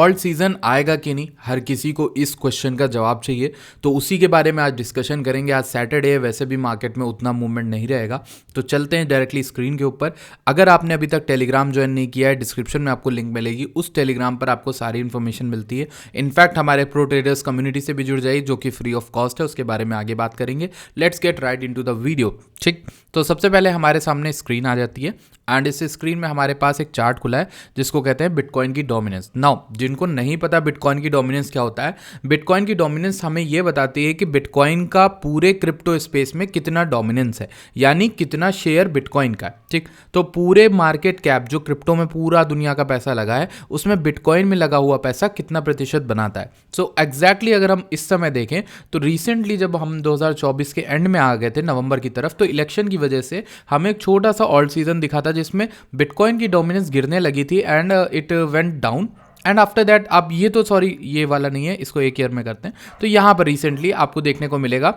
Alt season आएगा कि नहीं, हर किसी को इस क्वेश्चन का जवाब चाहिए। तो उसी के बारे में आज डिस्कशन करेंगे। आज सैटरडे है, वैसे भी मार्केट में उतना मूवमेंट नहीं रहेगा, तो चलते हैं डायरेक्टली स्क्रीन के ऊपर। अगर आपने अभी तक टेलीग्राम ज्वाइन नहीं किया है, डिस्क्रिप्शन में आपको लिंक मिलेगी, उस टेलीग्राम पर आपको सारी इन्फॉर्मेशन मिलती है। इनफैक्ट हमारे प्रो ट्रेडर्स कम्युनिटी से भी जुड़ जाइए, जो कि फ्री ऑफ कॉस्ट है, उसके बारे में आगे बात करेंगे। Let's get right into the video. ठीक, तो सबसे पहले हमारे सामने स्क्रीन आ जाती है एंड इस स्क्रीन में हमारे पास एक चार्ट खुला है जिसको कहते हैं बिटकॉइन की डोमिनेंस। नाउ जिनको नहीं पता बिटकॉइन की डोमिनेंस क्या होता है, बिटकॉइन की डोमिनेंस हमें यह बताती है कि बिटकॉइन का पूरे क्रिप्टो स्पेस में कितना डोमिनेंस है, यानी कितना शेयर बिटकॉइन का है। ठीक, तो पूरे मार्केट कैप जो क्रिप्टो में पूरा दुनिया का पैसा लगा है, उसमें बिटकॉइन में लगा हुआ पैसा कितना प्रतिशत बनाता है। सो एग्जैक्टली अगर हम इस समय देखें तो रिसेंटली जब हम 2024 के एंड में आ गए थे नवंबर की तरफ, तो इलेक्शन की वजह से हमें एक छोटा सा ऑल्ट सीजन दिखा था जिसमें बिटकॉइन की डोमिनेंस गिरने लगी थी and it went down and after that, अब ये तो सॉरी ये वाला नहीं है, इसको एक ईयर में करते हैं। तो यहाँ पर रिसेंटली आपको देखने को मिलेगा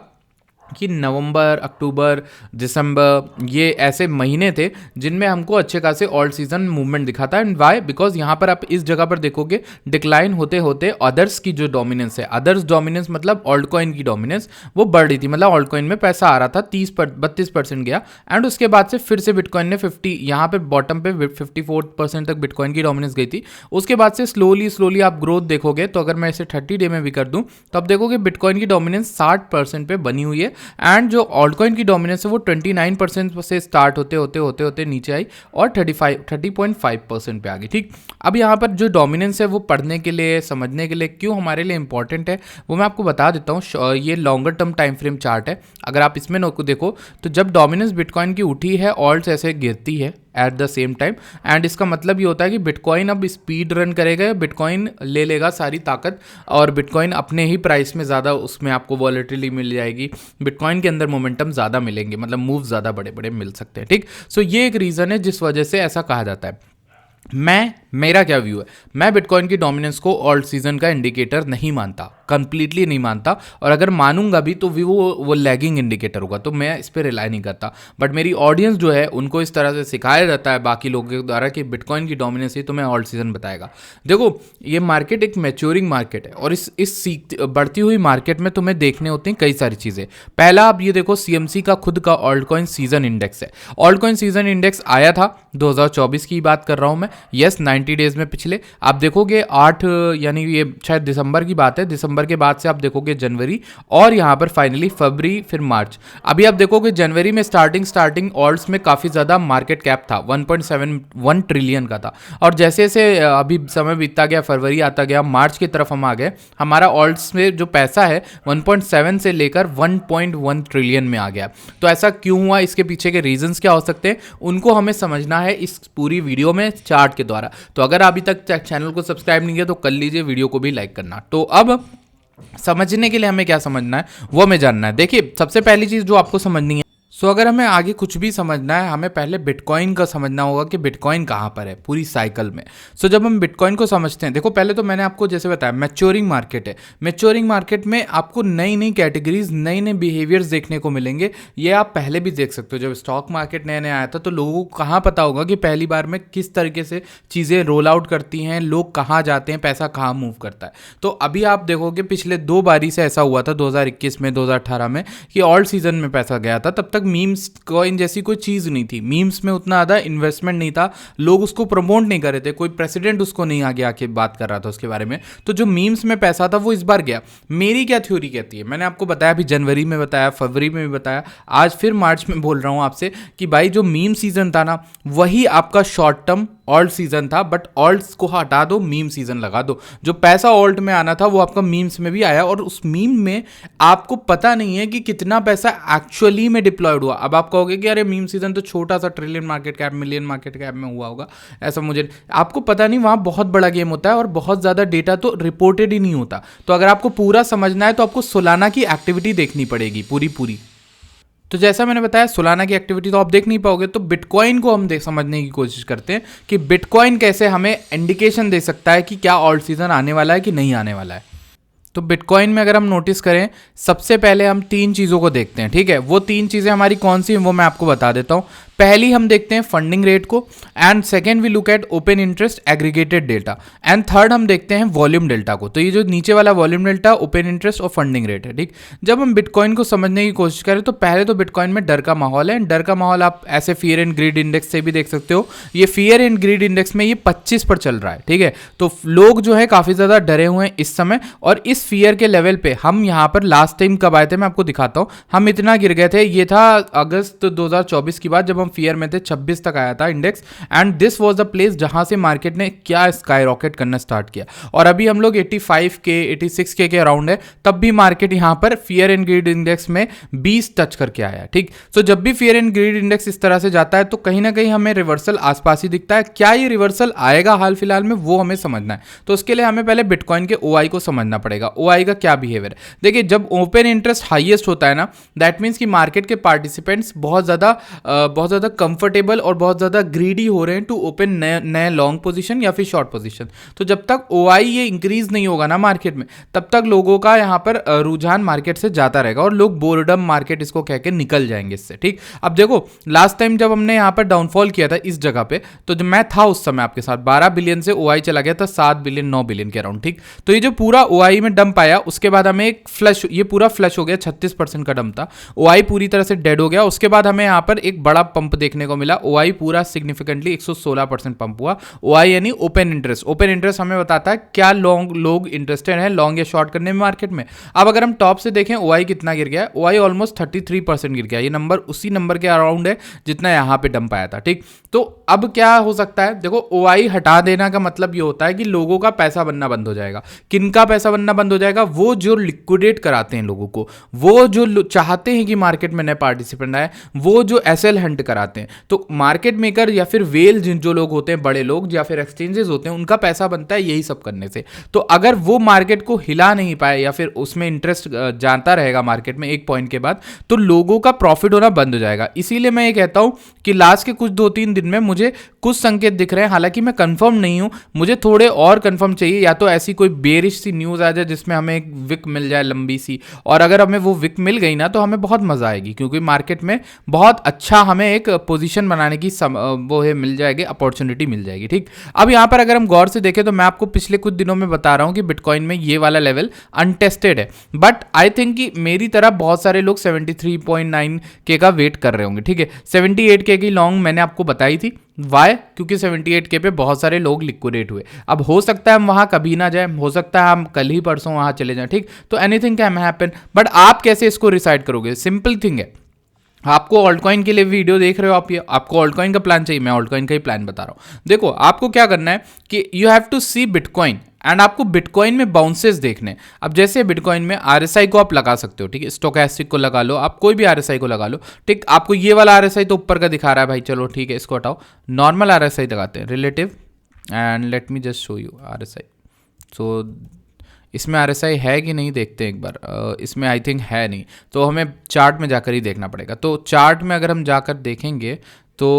कि नवंबर, अक्टूबर, दिसंबर ये ऐसे महीने थे जिनमें हमको अच्छे खासे ऑल्ट सीजन मूवमेंट दिखा था। एंड वाई, बिकॉज यहाँ पर आप इस जगह पर देखोगे डिक्लाइन होते होते अदर्स की जो डोमिनेंस है, अदर्स डोमिनेंस मतलब ऑल्ट कॉइन की डोमिनेंस, वो बढ़ रही थी। मतलब ऑल्ट कॉइन में पैसा आ रहा था 32% गया एंड उसके बाद से फिर से बिटकॉइन ने 50, यहाँ पे बॉटम पे 54% तक बिटकॉइन की डोमिनेंस गई थी। उसके बाद से स्लोली आप ग्रोथ देखोगे, तो अगर मैं इसे 30 डे में भी कर दूँ तो आप देखोगे बिटकॉइन की डोमिनेंस 60% पे बनी हुई है एंड जो ऑल्टकॉइन की डोमिनेंस है वो 29% से स्टार्ट होते नीचे आई और 30.5% पे आ गई। ठीक, अब यहाँ पर जो डोमिनेंस है वो पढ़ने के लिए, समझने के लिए क्यों हमारे लिए इंपॉर्टेंट है वो मैं आपको बता देता हूँ। ये longer term time frame chart है। अगर आप इसमें देखो तो जब डोमिनेंस बिटकॉइन की उठी है, ऑल्ट्स ऐसे गिरती है at the same time, and इसका मतलब ये होता है कि बिटकॉइन अब स्पीड रन करेगा, बिटकॉइन ले लेगा सारी ताकत और बिटकॉइन अपने ही प्राइस में ज़्यादा, उसमें आपको वॉलेटिलिटी मिल जाएगी, बिटकॉइन के अंदर मोमेंटम ज़्यादा मिलेंगे, मतलब मूव ज़्यादा बड़े बड़े मिल सकते हैं। ठीक, सो ये एक रीज़न है जिस वजह से ऐसा कहा जाता है। मेरा क्या व्यू है, मैं बिटकॉइन की डोमिनेंस को ऑल्ट सीजन का इंडिकेटर नहीं मानता, कंप्लीटली नहीं मानता, और अगर मानूंगा भी तो भी वो लैगिंग इंडिकेटर होगा, तो मैं इस पर रिलाई नहीं करता। बट मेरी ऑडियंस जो है उनको इस तरह से सिखाया जाता है बाकी लोगों के द्वारा कि बिटकॉइन की डोमिनेंस ही तुम्हें ऑल्ट सीजन बताएगा। देखो, ये मार्केट एक मैच्योरिंग मार्केट है और इस बढ़ती हुई मार्केट में तुम्हें देखने होती हैं कई सारी चीज़ें। पहला आप ये देखो, सीएमसी का खुद का ऑल्ट कॉइन सीजन इंडेक्स है। ऑल्ट कॉइन सीजन इंडेक्स आया था 2024 की बात कर रहा हूँ मैं, यस 90 डेज में पिछले। आप देखोगे 8 यानी ये शायद दिसंबर की बात है, दिसंबर के बाद से आप देखोगे जनवरी और यहाँ पर फाइनली फरवरी, फिर मार्च। अभी आप देखोगे जनवरी में स्टार्टिंग ऑल्ट्स में काफ़ी ज़्यादा मार्केट कैप था, 1.71 ट्रिलियन का था, और जैसे जैसे अभी समय बीतता गया, फरवरी आता गया, मार्च की तरफ हम आ गए, हमारा ऑल्ट्स में जो पैसा है 1.7 से लेकर 1.1 ट्रिलियन में आ गया। तो ऐसा क्यों हुआ, इसके पीछे के रीजंस क्या हो सकते हैं, उनको हमें समझना है इस पूरी वीडियो में चार्ट के द्वारा। तो अगर अभी तक चैनल को सब्सक्राइब नहीं किया तो कर लीजिए, वीडियो को भी लाइक करना। तो अब समझने के लिए हमें क्या समझना है वो हमें जानना है। देखिए, सबसे पहली चीज जो आपको समझनी है, अगर हमें आगे कुछ भी समझना है, हमें पहले बिटकॉइन का समझना होगा कि बिटकॉइन कहाँ पर है पूरी साइकिल में। जब हम बिटकॉइन को समझते हैं, देखो पहले तो मैंने आपको जैसे बताया मैच्योरिंग मार्केट है। मैच्योरिंग मार्केट में आपको नई नई कैटेगरीज, नए नए बिहेवियर्स देखने को मिलेंगे। ये आप पहले भी देख सकते हो, जब स्टॉक मार्केट नया नया आया था तो लोगों को कहाँ पता होगा कि पहली बार में किस तरीके से चीज़ें रोल आउट करती हैं, लोग कहाँ जाते हैं, पैसा कहाँ मूव करता है। तो अभी आप देखोगे पिछले 2 बारी से ऐसा हुआ था, 2021 में, 2018 में, कि ऑल्ट सीजन में पैसा गया था। तब तक मीम्स कॉइन जैसी कोई चीज़ नहीं थी, मीम्स में उतना ज़्यादा इन्वेस्टमेंट नहीं था, लोग उसको प्रमोट नहीं कर रहे थे, कोई प्रेसिडेंट उसको नहीं आगे आके बात कर रहा था उसके बारे में। तो जो मीम्स में पैसा था वो इस बार गया। मेरी क्या थ्योरी कहती है, मैंने आपको बताया, अभी जनवरी में बताया, फरवरी में भी बताया, आज फिर मार्च में बोल रहा हूँ आपसे कि भाई जो मीम सीजन था ना, वही आपका शॉर्ट टर्म ऑल्ट सीजन था। बट ऑल्ट्स को हटा दो, मीम सीजन लगा दो। जो पैसा ऑल्ट में आना था वो आपका मीम्स में भी आया, और उस मीम में आपको पता नहीं है कि कितना पैसा एक्चुअली में डिप्लॉयड हुआ। अब आप कहोगे कि अरे मीम सीजन तो छोटा सा trillion market cap, million market cap में हुआ होगा, ऐसा मुझे आपको पता नहीं। वहाँ बहुत बड़ा गेम होता है और बहुत ज़्यादा डेटा तो रिपोर्टेड ही नहीं होता। तो अगर आपको पूरा समझना है तो आपको सोलाना की एक्टिविटी देखनी पड़ेगी पूरी। तो जैसा मैंने बताया, सोलाना की एक्टिविटी तो आप देख नहीं पाओगे। तो बिटकॉइन को हम समझने की कोशिश करते हैं कि बिटकॉइन कैसे हमें इंडिकेशन दे सकता है कि क्या ऑल्ट सीजन आने वाला है कि नहीं आने वाला है। तो बिटकॉइन में अगर हम नोटिस करें, सबसे पहले हम 3 चीज़ों को देखते हैं। ठीक है, वो 3 चीज़ें हमारी कौन सी हैं वो मैं आपको बता देता हूँ। पहली हम देखते हैं फंडिंग रेट को, and second we look at open interest aggregated data, and third हम देखते हैं वॉल्यूम डेल्टा को। तो ये जो नीचे वाला वॉल्यूम डेल्टा, ओपन इंटरेस्ट और फंडिंग रेट है, ठीक। जब हम बिटकॉइन को समझने की कोशिश करें तो पहले तो बिटकॉइन में डर का माहौल है। डर का माहौल आप ऐसे फियर एंड ग्रीड इंडेक्स से भी देख सकते हो। ये फियर एंड ग्रीड इंडेक्स में ये 25 पर चल रहा है, ठीक है। तो लोग जो है काफी ज्यादा डरे हुए हैं इस समय, और इस फियर के लेवल पे हम यहाँ पर लास्ट टाइम कब आए थे मैं आपको दिखाता हूँ। हम इतना गिर गए थे, ये था अगस्त 2024 की बात, जब हम फियर में थे 26 तक आया था index, and this was the place जहां से मार्केट ने क्या स्काई रॉकेट करना स्टार्ट किया। और अभी हम लोग 85K 86K के अराउंड है, तब भी मार्केट यहाँ पर फियर एंड ग्रीड इंडेक्स में 20 टच करके आया, ठीक। तो जब भी फियर एंड ग्रीड इंडेक्स इस तरह से जाता है तो कहीं ना कहीं हमें रिवर्सल आसपास ही दिखता है। क्या ये रिवर्सल आएगा हाल फिलहाल में, वो हमें समझना है। तो उसके लिए हमें पहले बिटकॉइन के OI को समझना पड़ेगा। OI का क्या बिहेवियर है, देखिए जब ओपन इंटरेस्ट हाईएस्ट होता है ना, दैट मीन्स कि मार्केट के पार्टिसिपेंट्स बहुत ज़्यादा कंफर्टेबल और बहुत ज़्यादा ग्रीडी हो रहे हैं टू ओपन नए लॉन्ग पोजीशन या फिर शॉर्ट पोजीशन। तो जब तक OI ये इंक्रीज नहीं होगा ना मार्केट में, तब तक लोगों का यहाँ पर रुझान मार्केट से जाता रहेगा और लोग बोर्डम मार्केट इसको कह के निकल जाएंगे इससे, ठीक। अब देखो लास्ट टाइम जब हमने यहाँ पर डाउनफॉल किया था इस जगह पे, तो जब मैं था उस समय आपके साथ 12 बिलियन से OI चला गया था 7 बिलियन 9 बिलियन के अराउंड, ठीक। तो ये जो पूरा OI में डंप आया, उसके बाद हमें एक फ्लश, ये पूरा फ्लश हो गया, 36% का डंप था, OI पूरी तरह से डेड हो गया। उसके बाद हमें यहाँ पर एक बड़ा पंप देखने को मिला, OI पूरा सिग्निफिकेंटली 116% पंप हुआ। OI यानी ओपन इंटरेस्ट। ओपन इंटरेस्ट हमें बताता है क्या लोग इंटरेस्टेड हैं लॉन्ग या शॉर्ट करने में मार्केट में। अब अगर हम टॉप से देखें OI कितना गिर गया, OI ऑलमोस्ट 33% गिर गया। ये नंबर उसी नंबर के अराउंड है जितना यहाँ पे डंप आया था, ठीक। तो अब क्या हो सकता है, देखो OI हटा देना का मतलब ये होता है कि लोगों का पैसा बनना बंद हो जाएगा। किनका पैसा बनना बंद हो जाएगा, वो जो लिक्विडेट कराते हैं लोगों को, वो जो चाहते हैं कि मार्केट में नए पार्टिसिपेंट आए, वो जो SL हंट कराते हैं। तो मार्केट मेकर या फिर वेल जो लोग होते हैं, बड़े लोग या फिर एक्सचेंजेस होते हैं, उनका पैसा बनता है यही सब करने से। तो अगर वो मार्केट को हिला नहीं पाए या फिर उसमें इंटरेस्ट जाता रहेगा मार्केट में एक पॉइंट के बाद, तो लोगों का प्रॉफिट होना बंद हो जाएगा। इसीलिए मैं ये कहता हूं कि लास्ट के कुछ 2-3 दिन में मुझे कुछ संकेत दिख रहे हैं, हालांकि मैं कंफर्म नहीं हूं, मुझे थोड़े और कंफर्म चाहिए। या तो ऐसी कोई बेरिश सी न्यूज आ जाए जिसमें हमें एक विक मिल जाए लंबी सी, और अगर हमें वो विक मिल गई ना तो हमें बहुत मजा आएगी, क्योंकि मार्केट में बहुत अच्छा हमें एक पोजीशन बनाने की वो है मिल जाएगी, अपॉर्चुनिटी मिल जाएगी, ठीक। अब यहाँ पर अगर हम गौर से देखें तो मैं आपको पिछले कुछ दिनों में बता रहा हूँ कि बिटकॉइन में ये वाला लेवल अनटेस्टेड है, बट आई थिंक कि मेरी तरह बहुत सारे लोग 73.9K का वेट कर रहे होंगे, ठीक है। 78K की लॉन्ग मैंने आपको बताई थी, वाई, क्योंकि 78K पे बहुत सारे लोग लिक्विडेट हुए। अब हो सकता है हम वहां कभी ना जाए, हो सकता है हम कल ही परसों वहां चले जाएं, ठीक। तो एनीथिंग कैन हैपन, बट आप कैसे इसको डिसाइड करोगे, सिंपल थिंग है। आपको ऑल्टकॉइन के लिए वीडियो देख रहे हो आप, ये आपको ऑल्टकॉइन का प्लान चाहिए, मैं ऑल्टकॉइन का ही प्लान बता रहा हूं। देखो आपको क्या करना है कि you have to see bitcoin, and आपको बिटकॉइन में बाउंसेस देखने। अब जैसे बिटकॉइन में RSI को आप लगा सकते हो, ठीक है, स्टोकेस्टिक को लगा लो, आप कोई भी RSI को लगा लो, ठीक। आपको ये वाला RSI तो ऊपर का दिखा रहा है भाई, चलो ठीक है, इसको हटाओ, नॉर्मल RSI लगाते हैं, relative, and let me just show you RSI। सो इसमें RSI है कि नहीं देखते हैं एक बार, इसमें आई थिंक है नहीं, तो हमें चार्ट में जाकर ही देखना पड़ेगा। तो चार्ट में अगर हम जाकर देखेंगे तो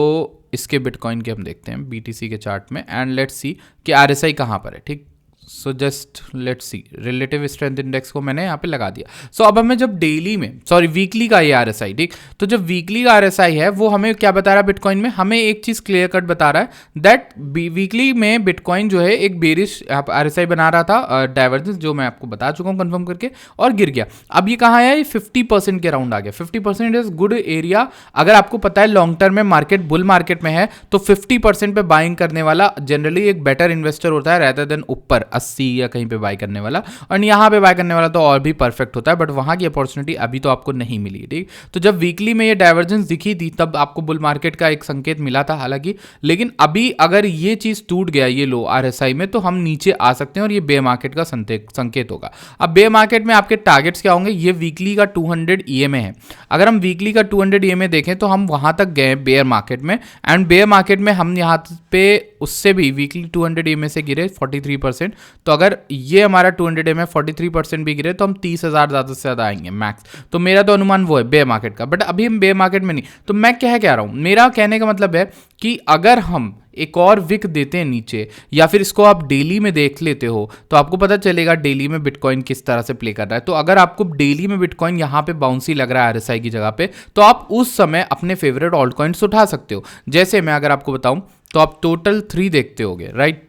इसके बिटकॉइन के हम देखते हैं BTC के चार्ट में, एंड लेट्स सी कि RSI कहाँ पर है, ठीक। So just let's see, relative strength index को मैंने यहाँ पे लगा दिया। सो अब हमें जब डेली में, सॉरी वीकली का ये RSI, ठीक, तो जब वीकली का RSI है वो हमें क्या बता रहा है बिटकॉइन में, हमें एक चीज क्लियर कट बता रहा है दैट वीकली में बिटकॉइन जो है एक बेरिश RSI बना रहा था, डाइवर्जेंस, जो मैं आपको बता चुका हूँ कंफर्म करके, और गिर गया। अब ये कहाँ है, ये 50% के राउंड आ गया। 50% इज गुड एरिया। अगर आपको पता है लॉन्ग टर्म में मार्केट बुल मार्केट में है तो 50% पे बाइंग करने वाला जनरली एक बेटर इन्वेस्टर होता है रेदर देन ऊपर 80 या कहीं पे बाय करने वाला, और यहाँ पे बाय करने वाला तो और भी परफेक्ट होता है, बट वहां की अपॉर्चुनिटी अभी तो आपको नहीं मिली, ठीक। तो जब वीकली में ये डाइवर्जेंस दिखी थी तब आपको बुल मार्केट का एक संकेत मिला था हालांकि, लेकिन अभी अगर ये चीज टूट गया ये लो RSI में, तो हम नीचे आ सकते हैं और ये बेयर मार्केट का संकेत होगा। अब बेयर मार्केट में आपके टारगेट्स क्या होंगे, ये वीकली का 200 EMA है। अगर हम वीकली का 200 EMA देखें तो हम वहां तक गए बेयर मार्केट में, एंड बेयर मार्केट में हम यहाँ पे उससे भी वीकली 200 EMA से गिरे 43%। तो अगर ये हमारा 200 EMA 43% भी गिरे तो हम 30,000 ज़्यादा से ज़्यादा आएंगे मैक्स। तो मेरा तो अनुमान वो है बेयर मार्केट का, बट अभी हम बेयर मार्केट में नहीं। तो मैं कह रहा हूँ, मेरा कहने का मतलब है कि अगर हम एक और विक देते हैं नीचे, या फिर इसको आप डेली में देख लेते हो तो आपको पता चलेगा डेली में बिटकॉइन किस तरह से प्ले कर रहा है। तो अगर आपको डेली में बिटकॉइन यहाँ पे बाउंसी लग रहा है आरएसआई की जगह पे, तो आप उस समय अपने फेवरेट ऑल्ट कॉइन्स उठा सकते हो। जैसे मैं अगर आपको बताऊं तो आप टोटल 3 देखते होगे, राइट।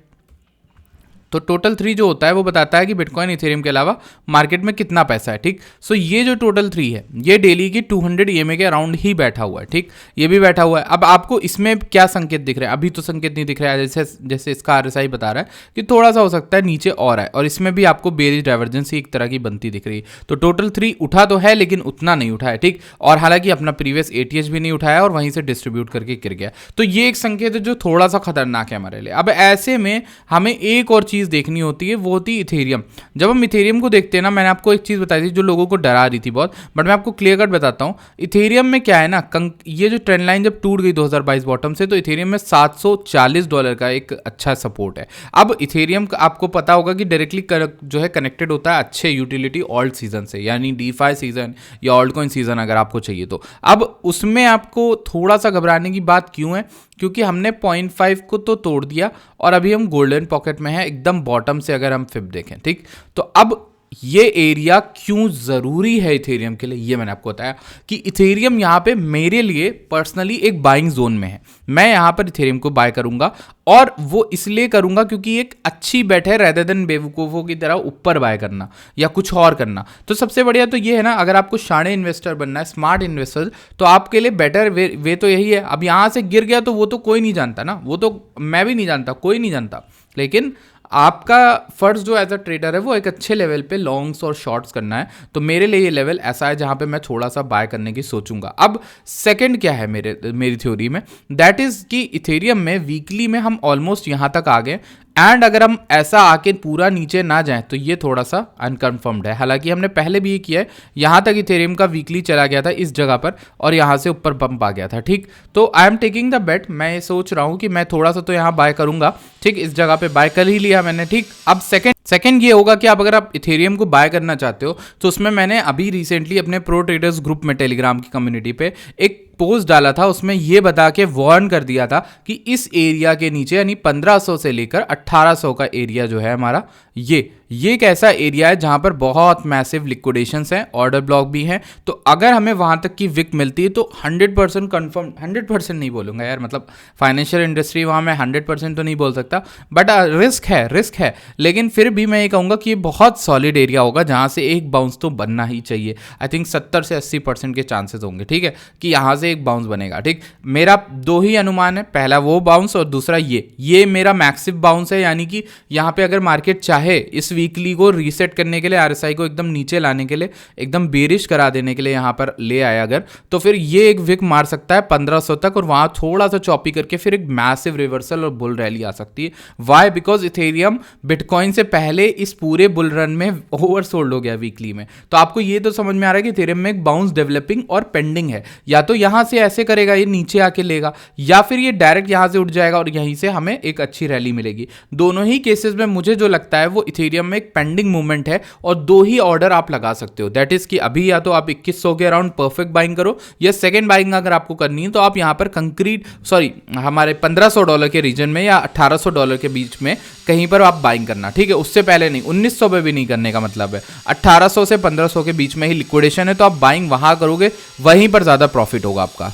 तो टोटल 3 जो होता है वो बताता है कि बिटकॉइन इथेरियम के अलावा मार्केट में कितना पैसा है, ठीक। सो ये जो टोटल 3 है ये डेली की 200 EMA के अराउंड ही बैठा हुआ है, ठीक। ये भी बैठा हुआ है। अब आपको इसमें क्या संकेत दिख रहे हैं? अभी तो संकेत नहीं दिख रहा है, जैसे इसका आरएसआई बता रहा है कि थोड़ा सा हो सकता है नीचे और है, और इसमें भी आपको बेरिश डाइवर्जेंसी एक तरह की बनती दिख रही है। तो टोटल 3 उठा तो है लेकिन उतना नहीं उठा है, ठीक। और हालांकि अपना प्रीवियस ATH भी नहीं उठाया और वहीं से डिस्ट्रीब्यूट करके गिर गया। तो ये एक संकेत है जो थोड़ा सा खतरनाक है हमारे लिए। अब ऐसे में हमें एक और चीज देखनी होती है, वो होती है इथेरियम। जब हम इथेरियम को देखते हैं ना, मैंने आपको एक चीज बताई थी जो लोगों को डरा रही थी बहुत, बट मैं आपको क्लियर कट बताता हूं। इथेरियम में क्या है ना, ये जो ट्रेंड लाइन जब टूट गई 2022 बॉटम से, तो इथेरियम में $740 का एक अच्छा सपोर्ट है। अब इथेरियम आपको पता होगा कि डायरेक्टली जो है कनेक्टेड होता है अच्छे यूटिलिटी ऑल्ट सीजन से, यानी डीफाई सीजन या ऑल्ट कॉइन सीजन अगर आपको चाहिए तो। अब उसमें आपको थोड़ा सा घबराने की बात क्यों है? क्योंकि हमने 0.5 को तो तोड़ दिया और अभी हम गोल्डन पॉकेट में हैं एकदम बॉटम से, अगर हम फिब देखें, ठीक। तो अब ये एरिया क्यों जरूरी है इथेरियम के लिए, ये मैंने आपको बताया कि इथेरियम यहाँ पे मेरे लिए पर्सनली एक बाइंग जोन में है। मैं यहाँ पर इथेरियम को बाय करूंगा, और वो इसलिए करूंगा क्योंकि एक अच्छी बेट है रेदर देन बेवकूफों की तरह ऊपर बाय करना या कुछ और करना। तो सबसे बढ़िया तो ये है ना, अगर आपको शाणे इन्वेस्टर बनना है, स्मार्ट इन्वेस्टर, तो आपके लिए बेटर वे तो यही है। अब यहाँ से गिर गया तो वो तो कोई नहीं जानता ना, वो तो मैं भी नहीं जानता, कोई नहीं जानता, लेकिन आपका फर्ज जो एज अ ट्रेडर है वो एक अच्छे लेवल पे लॉन्ग्स और शॉर्ट्स करना है। तो मेरे लिए ये लेवल ऐसा है जहां पे मैं थोड़ा सा बाय करने की सोचूंगा। अब सेकंड क्या है मेरी थ्योरी में, दैट इज कि इथेरियम में वीकली में हम ऑलमोस्ट यहां तक आ गए, एंड अगर हम ऐसा आके पूरा नीचे ना जाएं तो ये थोड़ा सा अनकन्फर्म्ड है। हालांकि हमने पहले भी ये किया है, यहां तक इथेरियम का वीकली चला गया था इस जगह पर और यहां से ऊपर पंप आ गया था, ठीक। तो आई एम टेकिंग द बेट, मैं ये सोच रहा हूं कि मैं थोड़ा सा तो यहां बाय करूंगा, ठीक। इस जगह पे बाय कर ही लिया मैंने, ठीक। अब सेकंड ये होगा कि अगर आप इथेरियम को बाय करना चाहते हो तो उसमें मैंने अभी रिसेंटली अपने प्रो ट्रेडर्स ग्रुप में टेलीग्राम की कम्युनिटी पे एक पोस्ट डाला था, उसमें ये बता के वार्न कर दिया था कि इस एरिया के नीचे यानी 1500 से लेकर 1800 का एरिया जो है हमारा, ये एक ऐसा एरिया है जहां पर बहुत मैसिव लिक्विडेशंस हैं, ऑर्डर ब्लॉक भी हैं। तो अगर हमें वहां तक की विक मिलती है तो 100% कंफर्म, 100% नहीं बोलूंगा यार, मतलब फाइनेंशियल इंडस्ट्री वहां मैं 100% तो नहीं बोल सकता, बट रिस्क है, लेकिन फिर भी मैं ये कहूंगा कि ये बहुत सॉलिड एरिया होगा जहां से एक बाउंस तो बनना ही चाहिए। आई थिंक 70 से 80% के चांसेस होंगे, ठीक है, कि यहां से एक बाउंस बनेगा, ठीक। मेरा 2 ही अनुमान है, पहला वो बाउंस और दूसरा ये मेरा मैक्सिव बाउंस है, यानी कि यहां पे अगर मार्केट चाहे इस वीकली को रीसेट करने के लिए, आरएसआई को एकदम नीचे लाने के लिए, एकदम बेरिश करा देने के लिए यहां पर ले आया अगर, तो फिर ये एक विक मार सकता है 1500 तक और वहां थोड़ा सा चॉपी करके फिर एक मैसिव रिवर्सल और बुल रैली आ सकती है। वाई? बिकॉज इथेरियम बिटकॉइन से पहले इस पूरे बुल रन में ओवरसोल्ड हो गया वीकली में। तो आपको ये तो समझ में आ रहा है कि इथेरियम में एक बाउंस डेवलपिंग और पेंडिंग है, या तो यहां से ऐसे करेगा, ये नीचे आके लेगा, या फिर ये डायरेक्ट यहां से उठ जाएगा और यहीं से हमें एक अच्छी रैली मिलेगी। दोनों ही केसेस में मुझे जो लगता है वो इथेरियम में एक पेंडिंग मूवमेंट है और 2 ही ऑर्डर आप लगा सकते हो, दैट इज कि अभी या तो आप 2100 के अराउंड परफेक्ट बाइंग करो, या सेकंड बाइंग अगर आपको करनी है तो आप यहां पर हमारे $1500 के रीजन में या $1800 के बीच में कहीं पर आप बाइंग करना, ठीक है। उससे पहले नहीं, 1900 पे भी नहीं करने का मतलब है, 1800 से 1500 के बीच में ही लिक्विडेशन है, तो आप बाइंग वहां करोगे, वहीं पर ज्यादा प्रॉफिट होगा आपका।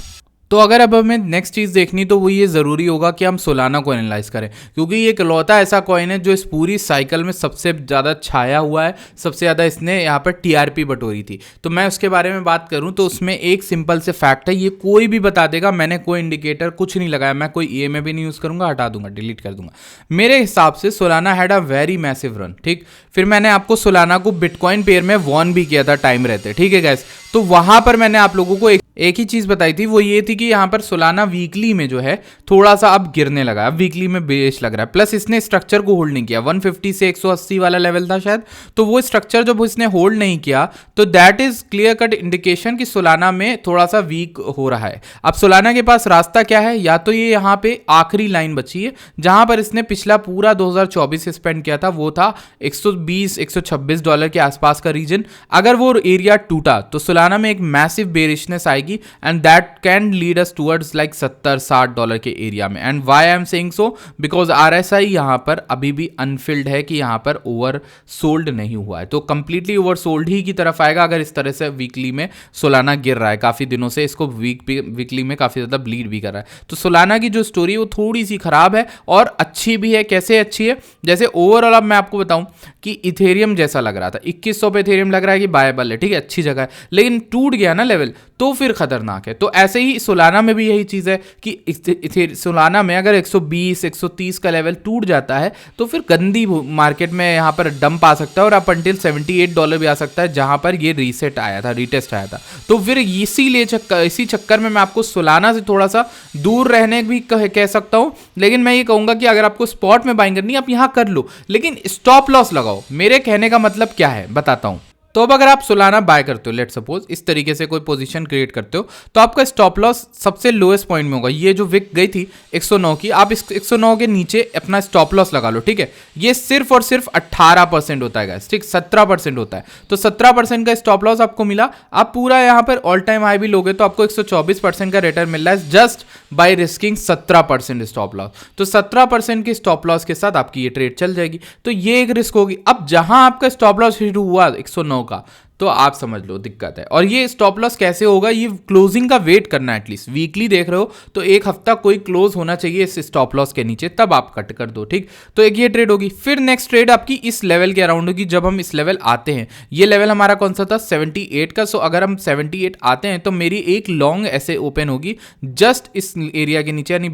तो अगर अब हमें नेक्स्ट चीज़ देखनी तो वो ये ज़रूरी होगा कि हम सोलाना को एनालाइज करें, क्योंकि ये इकलौता ऐसा कॉइन है जो इस पूरी साइकिल में सबसे ज़्यादा छाया हुआ है, सबसे ज़्यादा इसने यहाँ पर टीआरपी बटोरी थी। तो मैं उसके बारे में बात करूँ तो उसमें एक सिंपल से फैक्ट है, ये कोई भी बता देगा, मैंने कोई इंडिकेटर कुछ नहीं लगाया, मैं कोई ईएमए भी नहीं यूज़ करूँगा, हटा दूंगा, डिलीट कर दूंगा। मेरे हिसाब से Solana had a very massive run, ठीक। फिर मैंने आपको सोलाना को बिटकॉइन पेयर में वॉर्न भी किया था टाइम रहते, ठीक है गैस। तो वहां पर मैंने आप लोगों को एक ही चीज बताई थी, वो ये थी कि यहाँ पर सोलाना वीकली में जो है थोड़ा सा अब गिरने लगा, अब वीकली में बेरिश लग रहा है, प्लस इसने स्ट्रक्चर को होल्ड नहीं किया, 150 से 180 वाला लेवल था शायद, तो वो स्ट्रक्चर जब इसने होल्ड नहीं किया तो that is clear cut indication कि सोलाना में थोड़ा सा वीक हो रहा है। अब सोलाना के पास रास्ता क्या है, या तो ये यहाँ पे आखिरी लाइन बची है जहां पर इसने पिछला पूरा 2024 स्पेंड किया था, वो था $120-126 के आसपास का रीजन। अगर वो एरिया टूटा तो सोलाना में एक मैसिव बेरिशनेस आएगी आएगी and that can lead us towards like $70-60 के एरिया में। And why I am saying so, because RSI यहाँ पर अभी भी अनफिल्ड है कि यहाँ पर ओवर सोल्ड नहीं हुआ है, तो कंप्लीटली ओवर सोल्ड ही की तरफ आएगा अगर इस तरह से वीकली में सोलाना गिर रहा है। काफ़ी दिनों से इसको वीकली में काफ़ी ज़्यादा ब्लीड भी कर रहा है। तो सोलाना की जो स्टोरी वो थोड़ी सी खराब है और अच्छी भी है। कैसे अच्छी है, जैसे ओवरऑल अब मैं आपको बताऊं कि इथेरियम जैसा लग रहा था, 2100 पे इथेरियम लग रहा है कि बायबल है, ठीक है, अच्छी जगह है, लेकिन टूट गया ना लेवल तो फिर खतरनाक है। तो ऐसे ही सोलाना में भी यही चीज़ है कि सोलाना में अगर 120 130 का लेवल टूट जाता है तो फिर गंदी मार्केट में यहाँ पर डंप आ सकता है और अप अंटिल $78 भी आ सकता है, जहाँ पर ये रीसेट आया था, रीटेस्ट आया था। तो फिर इसी चक्कर में मैं आपको सोलाना से थोड़ा सा दूर रहने भी कह सकता हूँ। लेकिन मैं ये कहूँगा कि अगर आपको स्पॉट में बाइंग करनी है आप यहाँ कर लो, लेकिन स्टॉप लॉस लगाओ। मेरे कहने का मतलब क्या है बताता हूँ। तो अब अगर आप सोलाना बाय करते हो, लेट सपोज इस तरीके से कोई पोजीशन क्रिएट करते हो, तो आपका स्टॉप लॉस सबसे लोएस्ट पॉइंट में होगा। ये जो विक गई थी 109 की, आप इस 109 के नीचे अपना स्टॉप लॉस लगा लो, ठीक है। ये सिर्फ और सिर्फ 18% होता है गाइस, ठीक, 17% होता है। तो 17% का स्टॉप लॉस आपको मिला। आप पूरा यहाँ पर ऑल टाइम हाई भी लोगे तो आपको 124% का रिटर्न मिल रहा है just by risking 17% stop loss. तो 17% के स्टॉप लॉस के साथ आपकी ये ट्रेड चल जाएगी। तो ये एक रिस्क होगी। अब जहां आपका स्टॉप लॉस शुरू हुआ 109 का, तो आप समझ लो दिक्कत है। और ये स्टॉप लॉस कैसे होगा, ये क्लोजिंग का वेट करना है। एटलीस्ट वीकली देख रहे हो तो एक हफ्ता कोई क्लोज होना चाहिए इस स्टॉप लॉस के नीचे, तब आप कट कर दो, ठीक। तो एक ये ट्रेड होगी। फिर नेक्स्ट ट्रेड आपकी इस लेवल के अराउंड होगी। जब हम इस लेवल आते हैं, ये लेवल हमारा कौन सा था, 78 का। सो अगर हम 78 आते हैं तो मेरी एक लॉन्ग ऐसे ओपन होगी जस्ट इस एरिया के नीचे, यानी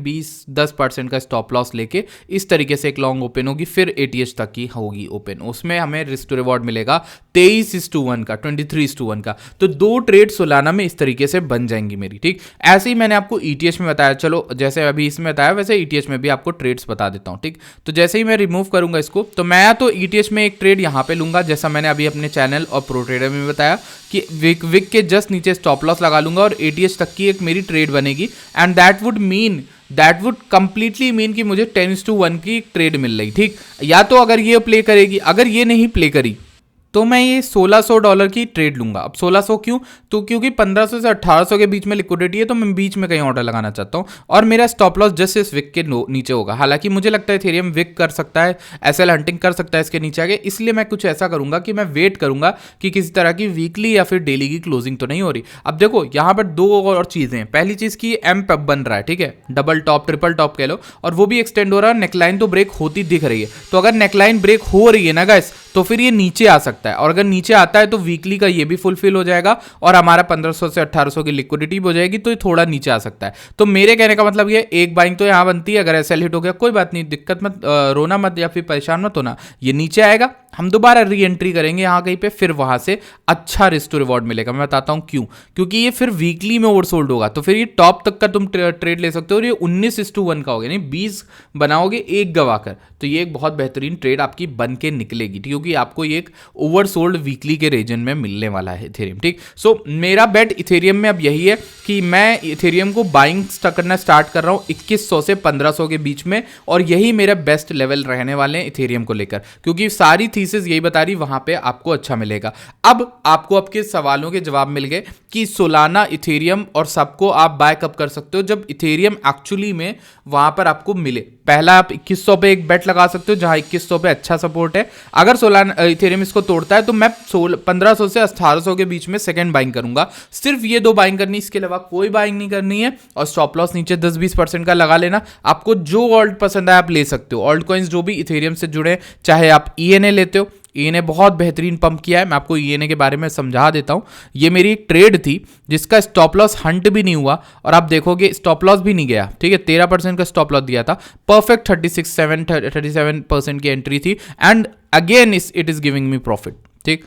10% का स्टॉप लॉस लेके इस तरीके से एक लॉन्ग ओपन होगी। फिर ATH तक की होगी ओपन, उसमें हमें रिस्क टू रिवॉर्ड मिलेगा 23:1 का, 23:1 का। तो 2 ट्रेड सोलाना में इस तरीके से बन जाएंगी मेरी, ठीक। ऐसे ही मैंने आपको ETH में बताया, चलो जैसे अभी इसमें बताया वैसे ETH में भी आपको ट्रेड्स बता देता हूं, ठीक। तो जैसे ही मैं रिमूव करूंगा इसको, तो मैं तो ETH में एक ट्रेड यहां पे लूंगा, जैसा मैंने अभी अपने चैनल और प्रो ट्रेडर में बताया कि विक के जस्ट नीचे स्टॉप लॉस लगा लूंगा और ATH तक की एक मेरी ट्रेड बनेगी। And that would completely mean कि मुझे 10:1 की ट्रेड मिल रही, ठीक। या तो अगर ये प्ले करेगी, अगर ये नहीं प्ले करी तो मैं ये $1600 की ट्रेड लूंगा। अब 1600 क्यों, तो क्योंकि 1500 से 1800 के बीच में लिक्विडिटी है, तो मैं बीच में कहीं ऑर्डर लगाना चाहता हूं और मेरा स्टॉप लॉस जस्ट इस विक के नीचे होगा। हालांकि मुझे लगता है इथेरियम विक कर सकता है, SL हंटिंग कर सकता है इसके नीचे आगे, इसलिए मैं कुछ ऐसा करूंगा कि मैं वेट करूंगा कि किसी तरह की वीकली या फिर डेली की क्लोजिंग तो नहीं हो रही। अब देखो यहाँ पर 2 और चीजें हैं। पहली चीज की एम बन रहा है, ठीक है, डबल टॉप ट्रिपल टॉप कह लो, और वो भी एक्सटेंड हो रहा है। नेकलाइन तो ब्रेक होती दिख रही है। तो अगर नेकलाइन ब्रेक हो रही है ना गाइस, तो फिर ये नीचे आ सकता है, और अगर नीचे आता है तो वीकली का ये भी फुलफिल हो जाएगा और हमारा 1500 से 1800 की लिक्विडिटी हो जाएगी, तो ये थोड़ा नीचे आ सकता है। तो मेरे कहने का मतलब ये एक बाइंग तो यहाँ बनती है। अगर SL हिट हो गया कोई बात नहीं, दिक्कत मत, रोना मत या फिर परेशान मत होना, ये नीचे आएगा, हम दोबारा री एंट्री करेंगे यहाँ कहीं पे, फिर वहां से अच्छा रिस्क टू रिवॉर्ड मिलेगा। मैं बताता हूँ क्यों, क्योंकि ये फिर वीकली में ओवरसोल्ड होगा, तो फिर ये टॉप तक का तुम ट्रेड ले सकते हो और ये 19:1 का होगा, नहीं 20 बनाओगे एक गवाकर, तो ये एक बहुत बेहतरीन ट्रेड आपकी बन के निकलेगी, क्योंकि आपको ये एक ओवरसोल्ड वीकली के रीजन में मिलने वाला है इथेरियम, ठीक। सो मेरा बेट इथेरियम में अब यही है कि मैं इथेरियम को बाइंग करना स्टार्ट कर रहा हूँ 2100 से 1500 के बीच में, और यही मेरा बेस्ट लेवल रहने वाले हैं इथेरियम को लेकर, क्योंकि सारी थीसिस यही बता रही वहां पे आपको अच्छा मिलेगा। अब आपको आपके सवालों के जवाब मिल गए कि सोलाना, इथेरियम और सबको आप बाय कब कर सकते हो, जब इथेरियम एक्चुअली में वहां पर आपको मिले। पहला आप 2100 पे एक बेट लगा सकते हो, जहां 2100 पे अच्छा सपोर्ट है। अगर सोलाना इथेरियम इसको तोड़ता है तो मैं 1500 से 1800 के बीच में सेकंड बाइंग करूंगा। सिर्फ ये 2 बाइंग करनी, इसके अलावा कोई बाइंग नहीं करनी है। और स्टॉप लॉस नीचे 10-20% का लगा लेना। आपको जो ऑल्ट पसंद है आप ले सकते हो, ऑल्ट कॉइन्स जो भी इथेरियम से जुड़े, चाहे आप ENA लेते हो, ENA बहुत बेहतरीन पंप किया है। मैं आपको ENA के बारे में समझा देता हूं। ये मेरी एक ट्रेड थी जिसका स्टॉप लॉस हंट भी नहीं हुआ, और आप देखोगे स्टॉप लॉस भी नहीं गया, ठीक है। 13% का स्टॉप लॉस दिया था, परफेक्ट 37% की एंट्री थी, and again it is giving me profit, ठीक,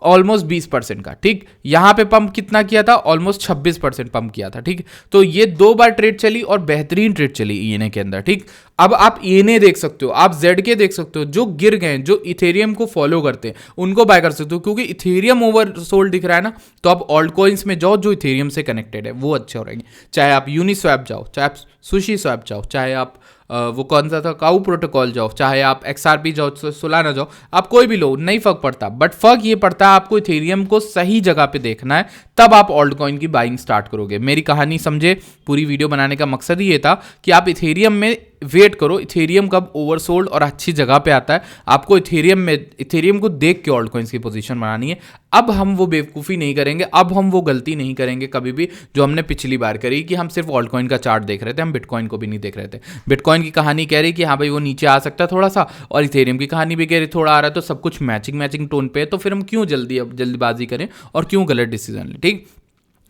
ऑलमोस्ट 20% का, ठीक। यहां पे पंप कितना किया था, ऑलमोस्ट 26% पंप किया था, ठीक। तो ये 2 बार ट्रेड चली और बेहतरीन ट्रेड चली ENA के अंदर, ठीक। अब आप ENA देख सकते हो, आप ZK देख सकते हो, जो गिर गए, जो इथेरियम को फॉलो करते हैं उनको बाय कर सकते हो, क्योंकि इथेरियम ओवरसोल्ड दिख रहा है ना। तो आप ऑल्ट कॉइन्स में जाओ जो इथेरियम से कनेक्टेड है, वो अच्छे हो रहेंगे। चाहे आप यूनिस्वैप जाओ, चाहे आप सुशी स्वैप जाओ, चाहे आप वो कौन सा था, काऊ प्रोटोकॉल जाओ, चाहे आप XRP जाओ, सोलाना जाओ, आप कोई भी लो, नहीं फर्क पड़ता। बट फर्क ये पड़ता है आपको इथेरियम को सही जगह पे देखना है, तब आप ऑल्ट कॉइन की बाइंग स्टार्ट करोगे। मेरी कहानी समझे, पूरी वीडियो बनाने का मकसद ही ये था कि आप इथेरियम में वेट करो, इथेरियम कब ओवरसोल्ड और अच्छी जगह पे आता है, आपको इथेरियम को देख के ऑल्ट कॉइन्स की पोजीशन बनानी है। अब हम वो बेवकूफ़ी नहीं करेंगे, अब हम वो गलती नहीं करेंगे कभी भी जो हमने पिछली बार करी कि हम सिर्फ ऑल्ट कॉइन का चार्ट देख रहे थे, हम बिटकॉइन को भी नहीं देख रहे थे। बिटकॉइन की कहानी कह रही कि हाँ भाई वो नीचे आ सकता है थोड़ा सा, और इथेरियम की कहानी भी कह रही थोड़ा आ रहा है, तो सब कुछ मैचिंग टोन पे है, तो फिर हम क्यों जल्दीबाजी करें और क्यों गलत डिसीजन लें। ठीक,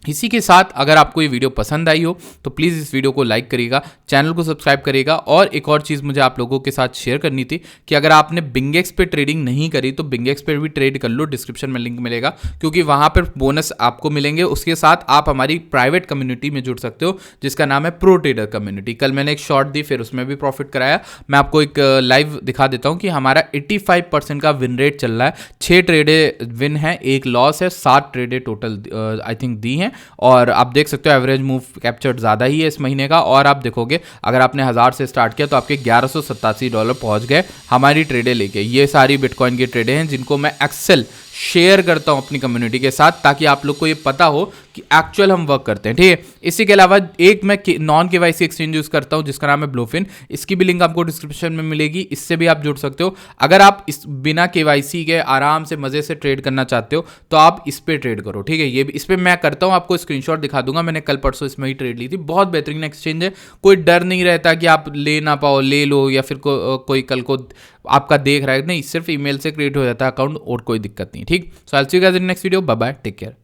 इसी के साथ अगर आपको ये वीडियो पसंद आई हो तो प्लीज़ इस वीडियो को लाइक करिएगा, चैनल को सब्सक्राइब करिएगा। और एक और चीज़ मुझे आप लोगों के साथ शेयर करनी थी कि अगर आपने बिंगेक्स पे ट्रेडिंग नहीं करी तो बिंगेक्स पे भी ट्रेड कर लो, डिस्क्रिप्शन में लिंक मिलेगा, क्योंकि वहाँ पर बोनस आपको मिलेंगे। उसके साथ आप हमारी प्राइवेट कम्युनिटी में जुड़ सकते हो जिसका नाम है प्रो ट्रेडर कम्युनिटी। कल मैंने एक शॉर्ट दी, फिर उसमें भी प्रॉफिट कराया। मैं आपको एक लाइव दिखा देता हूँ कि हमारा 85% का विन रेट चल रहा है। 6 ट्रेडे विन है, 1 लॉस है, 7 ट्रेडे टोटल आई थिंक दी हैं। और आप देख सकते हो एवरेज मूव कैप्चर्ड ज़्यादा ही है इस महीने का। और आप देखोगे अगर आपने 1000 से स्टार्ट किया तो आपके $1187 पहुंच गए हमारी ट्रेडें लेके। ये सारी बिटकॉइन की ट्रेडें हैं जिनको मैं एक्सेल शेयर करता हूं अपनी कम्युनिटी के साथ, ताकि आप लोग को ये पता हो कि एक्चुअल हम वर्क करते हैं। ठीक है, इसी के अलावा एक मैं नॉन KYC एक्सचेंज यूज़ करता हूं जिसका नाम है ब्लूफिन, इसकी भी लिंक आपको डिस्क्रिप्शन में मिलेगी, इससे भी आप जुड़ सकते हो। अगर आप इस बिना KYC के आराम से मज़े से ट्रेड करना चाहते हो तो आप इस पर ट्रेड करो। ठीक है, ये भी इस पर मैं करता हूँ, आपको स्क्रीनशॉट दिखा दूंगा। मैंने कल परसों इसमें ही ट्रेड ली थी, बहुत बेहतरीन एक्सचेंज है। कोई डर नहीं रहता कि आप ले ना पाओ, ले लो, या फिर कोई कल को आपका देख रहा है, नहीं, सिर्फ ईमेल से क्रिएट हो जाता है अकाउंट और कोई दिक्कत नहीं। ठीक, so I will see you guys in next video, bye bye, take care.